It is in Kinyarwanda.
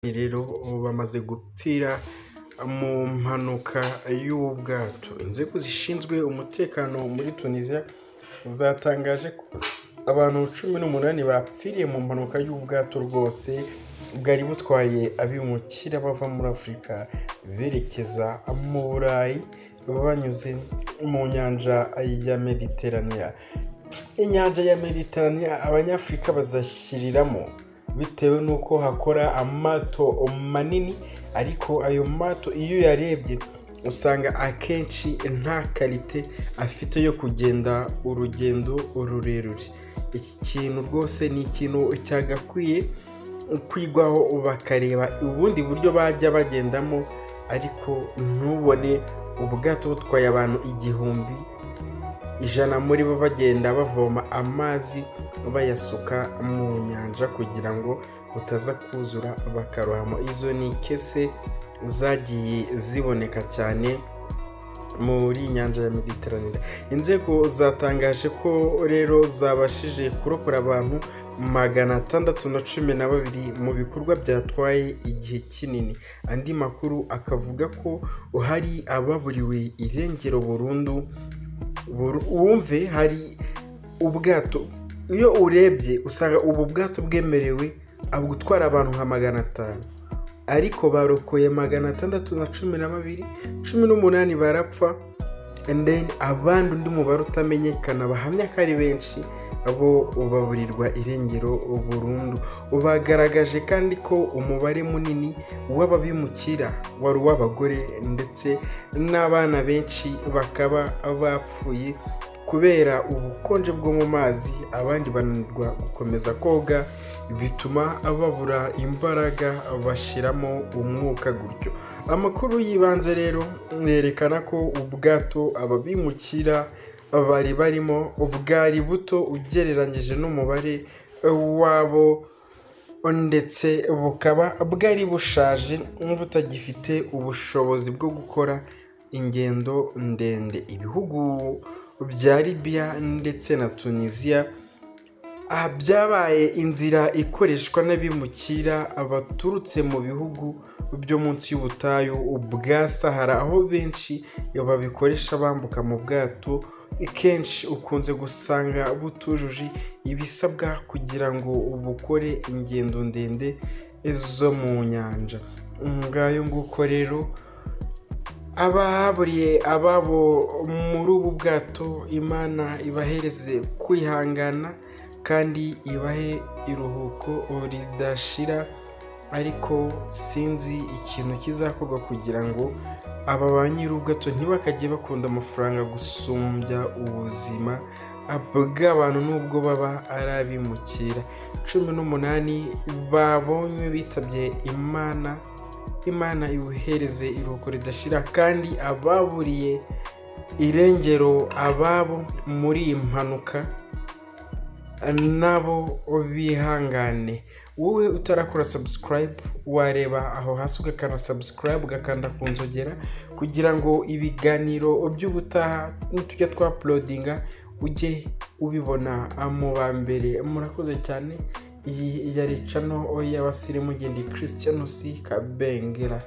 rero bamaze gupfira mu mpanuka y'ubwato. Inzego zishinzwe umutekano muri Tunisia zatangaje ko abantu 18 bapfiriye mu mpanuka y'ubwato rwose bwari butwaye abimukira bava muri Afurika berekeza mu Burayi banyuze mu nyanja ya Mediterania. Inyanja ya Mediterania abanyafrika bazashyiriramo bitewe nuko hakora amato manini, ariko ayo mato iyo yarebye usanga akenshi nta kalite afite yo kugenda urugendo rurerure. Iki kintu rwose ni ikintu cyagakwiye kwigwaho bakareba ubundi buryo bajya bagendamo, ariko ntubone ubwato butwaye abantu 100 muri bo bagenda bavoma amazi bayasuka mu nyanja kugira ngo butaza kuzura bakarohamo. Izo ni kese zagiye ziboneka cyane muri nyanja ya Mediterania. Inzego zatangaje ko rero zabashije kurokora abantu 612 mu bikorwa byatwaye igihe kinini. Andi makuru akavuga ko hari ababuriwe irengero burundu. Wumve hari ubwato, iyo urebye usanga ubu bwato bwemerewe gutwara abantu nka 500, ariko barokoye 612, 18 barapfa, and then abandi undi mubare utamenyekana bahamya ko ari benshi abo baburirwa irengero burundu. Bagaragaje kandi ko umubare munini w'ababimukira wari w'abagore ndetse n'abana benshi bakaba bapfuye kubera ubukonje bwo mu mazi, abandi bananirwa gukomeza koga bituma babura imbaraga bashiramo umwuka gutyo. Amakuru yibanze rero nerekana ko ubwato ababimukira bari barimo bwari buto ugereranyije n'umubare wabo, ndetse bukaba bwari bushaje butagifite ubushobozi bwo gukora ingendo ndende. Ibihugu bya Libya ndetse na Tunisia byabaye inzira ikoreshwa n'abimukira abaturutse mu bihugu byo munsi y'ubutayu bwa Sahara, aho benshi babikoresha bambuka mu bwato. Kenshi ukunze gusanga butujuje ibisabwa kugira ngo bukore ingendo ndende zo mu nyanja. Ngayo nguko rero ababuriye ababo muri ubu bwato, Imana ibahereze kwihangana kandi ibahe iruhuko ridashira, ariko sinzi ikintu kizakorwa kugira ngo aba ba nyir'ubwato ntibakajye bakunda amafaranga gusumbya ubuzima bw'abantu nubwo baba ari abimukira. 18 babonye bitabye Imana. Imana ibuhereze iruhuko ridashira, kandi ababuriye irengero ababo muri iyi mpanuka nabo bihangane. Wowe utarakora subscribe wareba aho hasi ugakanda subscribe, ugakanda ku nzogera kugira ngo ibiganiro by'ubutaha tujya twa-uploadinga ujye ubibona mu ba mbere. Murakoze cyane. Iyi yari channel y'abasirimu Gendi Christian C Kabengera.